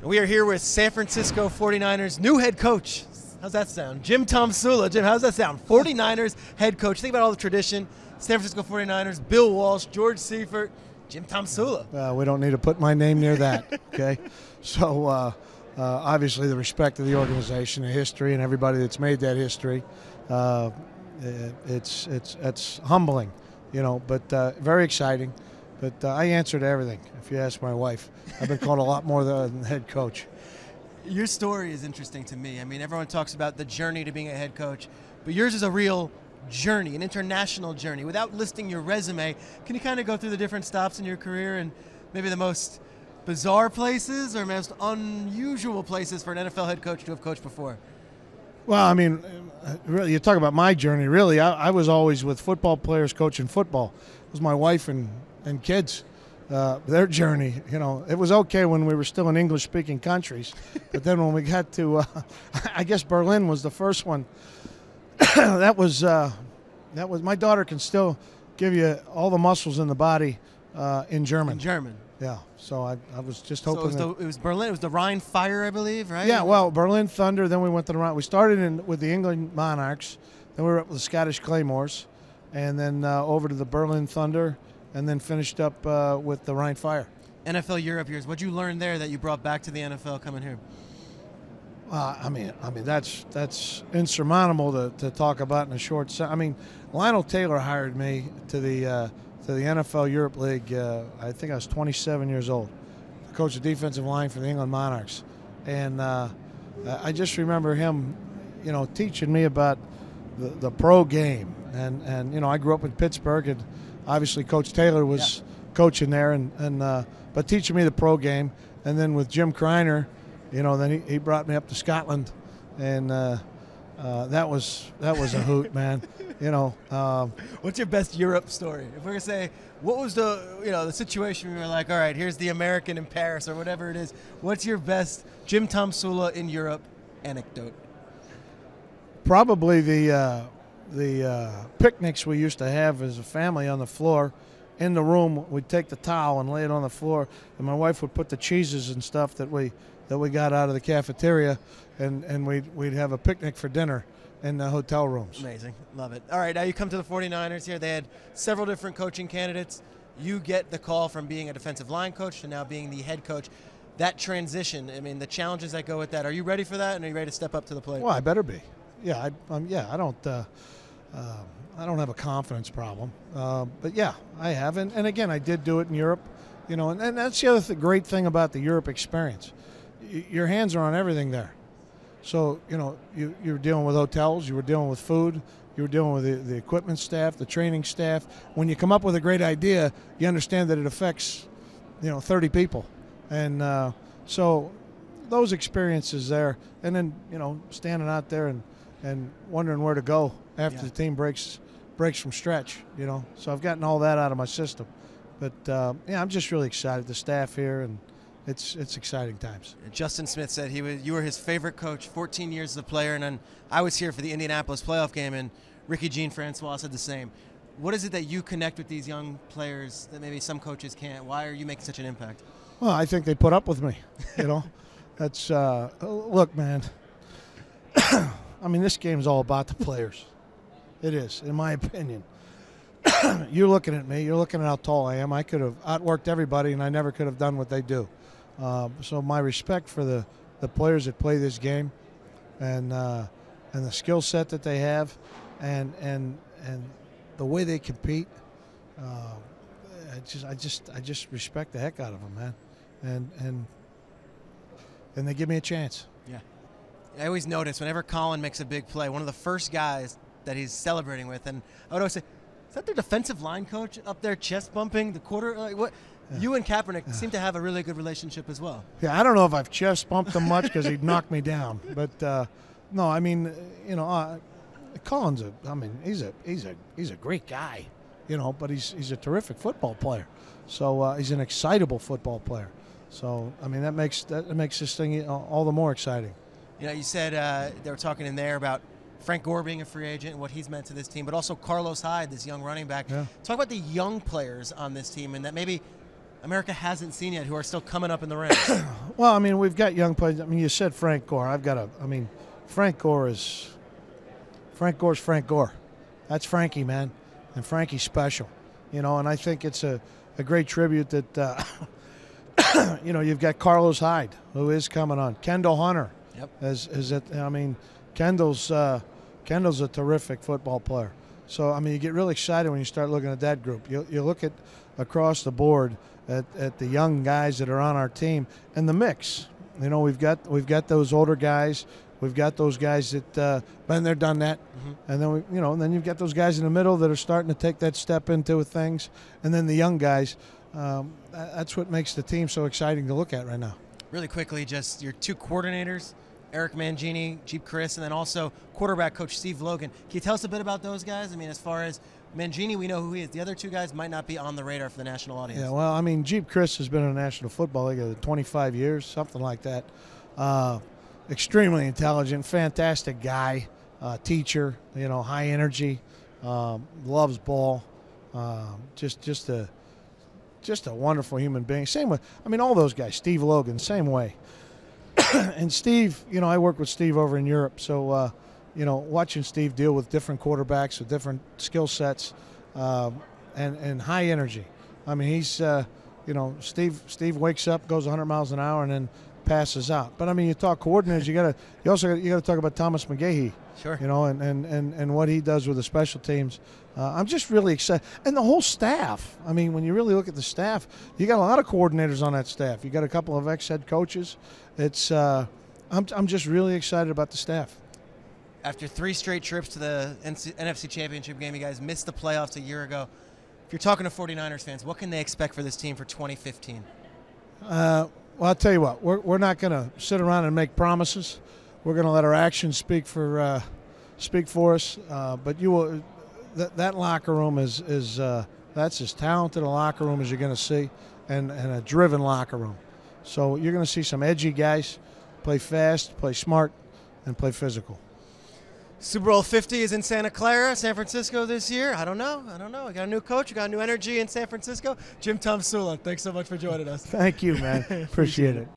We are here with San Francisco 49ers new head coach. How's that sound? Jim Tomsula. Jim, how's that sound? 49ers head coach. Think about all the tradition. San Francisco 49ers, Bill Walsh, George Seifert, Jim Tomsula. We don't need to put my name near that, okay? So obviously the respect of the organization, the history, and everybody that's made that history, it's humbling, you know, but very exciting. But I answer to everything, if you ask my wife. I've been called a lot more than head coach. Your story is interesting to me. I mean, everyone talks about the journey to being a head coach, but yours is a real journey, an international journey. Without listing your resume, can you kind of go through the different stops in your career and maybe the most bizarre places or most unusual places for an NFL head coach to have coached before? Well, I mean, really, you talk about my journey. Really, I was always with football players coaching football. It was my wife and kids, their journey. You know, it was okay when we were still in English-speaking countries, but then when we got to, I guess Berlin was the first one. that was my daughter can still give you all the muscles in the body in German. In German. Yeah. So I was just hoping. So it was Berlin. It was the Rhine Fire, I believe, right? Yeah. Well, Berlin Thunder. Then we went to the Rhine. We started with the England Monarchs. Then we were up with the Scottish Claymores, and then over to the Berlin Thunder, and then finished up with the Rhine Fire. NFL Europe years. What'd you learn there that you brought back to the NFL coming here? I mean that's insurmountable to talk about in a short. I mean, Lionel Taylor hired me to the NFL Europe League. I think I was 27 years old, to coach the defensive line for the England Monarchs, and I just remember him, you know, teaching me about the pro game, and you know, I grew up in Pittsburgh, and obviously Coach Taylor was coaching there, and but teaching me the pro game, and then with Jim Kreiner. You know, then he brought me up to Scotland, and that was a hoot, man. You know, what's your best Europe story? If we're gonna say, what was the situation where you were like, all right, here's the American in Paris or whatever it is. What's your best Jim Tomsula in Europe anecdote? Probably the picnics we used to have as a family on the floor. In the room, we'd take the towel and lay it on the floor, and my wife would put the cheeses and stuff that we got out of the cafeteria, and we'd have a picnic for dinner in the hotel rooms. Amazing. Love it. All right, now you come to the 49ers here. They had several different coaching candidates. You get the call from being a defensive line coach to now being the head coach. That transition, I mean, the challenges that go with that, are you ready for that, and are you ready to step up to the plate? Well, I better be. Yeah, I don't have a confidence problem. But, yeah, I have. And again, I did do it in Europe. You know, and that's the other great thing about the Europe experience. Your hands are on everything there. So, you know, you were dealing with hotels, you were dealing with food, you were dealing with the equipment staff, the training staff. When you come up with a great idea, you understand that it affects, 30 people. And so those experiences there, and then, standing out there and wondering where to go after the team breaks from stretch, So I've gotten all that out of my system. But, I'm just really excited. The staff here, and it's exciting times. Justin Smith said you were his favorite coach, 14 years as a player, and then I was here for the Indianapolis playoff game, and Ricky Jean-Francois said the same. What is it that you connect with these young players that maybe some coaches can't? Why are you making such an impact? Well, I think they put up with me, That's look, man. I mean, this game's all about the players. It is, in my opinion. You're looking at me. You're looking at how tall I am. I could have outworked everybody, and I never could have done what they do. So my respect for the players that play this game, and the skill set that they have, and the way they compete. I just respect the heck out of them, man. And they give me a chance. Yeah. I always notice whenever Colin makes a big play, one of the first guys that he's celebrating with, and I would always say, is that their defensive line coach up there chest bumping the quarter? Like what? Yeah. You and Kaepernick seem to have a really good relationship as well. Yeah, I don't know if I've chest bumped him much because he'd knocked me down, but no, I mean, Colin's he's a great guy, but he's a terrific football player. So he's an excitable football player. So I mean that makes this thing all the more exciting. You said they were talking in there about Frank Gore being a free agent and what he's meant to this team, but also Carlos Hyde, this young running back. Yeah. Talk about the young players on this team and that maybe America hasn't seen yet, who are still coming up in the ranks? Well, I mean, we've got young players. I mean, you said Frank Gore. Frank Gore's Frank Gore. That's Frankie, man, and Frankie's special, you know. And I think it's a great tribute that you know, you've got Carlos Hyde, who is coming on. Kendall Hunter, Yep. Kendall's a terrific football player. So I mean, you get really excited when you start looking at that group. You look at across the board at the young guys that are on our team and the mix. You know, we've got those older guys. We've got those guys that been there, done that, and then then you've got those guys in the middle that are starting to take that step into things, and then the young guys. That's what makes the team so exciting to look at right now. Really quickly, just your two coordinators, Eric Mangini, Jeep Chris, and then also quarterback coach Steve Logan. Can you tell us a bit about those guys? I mean, as far as Mangini, we know who he is. The other two guys might not be on the radar for the national audience. Yeah, well, I mean, Jeep Chris has been in the National Football League 25 years, something like that. Extremely intelligent, fantastic guy, teacher, you know, high energy, loves ball, just a wonderful human being. Same with, I mean, all those guys. Steve Logan, same way. And Steve, you know, I work with Steve over in Europe, so you know, watching Steve deal with different quarterbacks with different skill sets and high energy. I mean, he's you know, Steve wakes up, goes 100 miles an hour, and then passes out. But I mean, you talk coordinators, you also got to talk about Thomas McGahee. Sure. You know, and what he does with the special teams. I'm just really excited, and the whole staff. I mean, when you really look at the staff, you got a lot of coordinators on that staff. You got a couple of ex-head coaches. It's I'm just really excited about the staff. After 3 straight trips to the NFC Championship game, you guys missed the playoffs a year ago. If you're talking to 49ers fans, what can they expect for this team for 2015? Well, I'll tell you what. We're not going to sit around and make promises. We're going to let our actions speak for us. But you will. That locker room is that's as talented a locker room as you're going to see, and a driven locker room. So you're going to see some edgy guys play fast, play smart, and play physical. Super Bowl 50 is in Santa Clara, San Francisco this year. I don't know. We got a new coach. We got new energy in San Francisco. Jim Tomsula, thanks so much for joining us. Thank you, man. Appreciate it.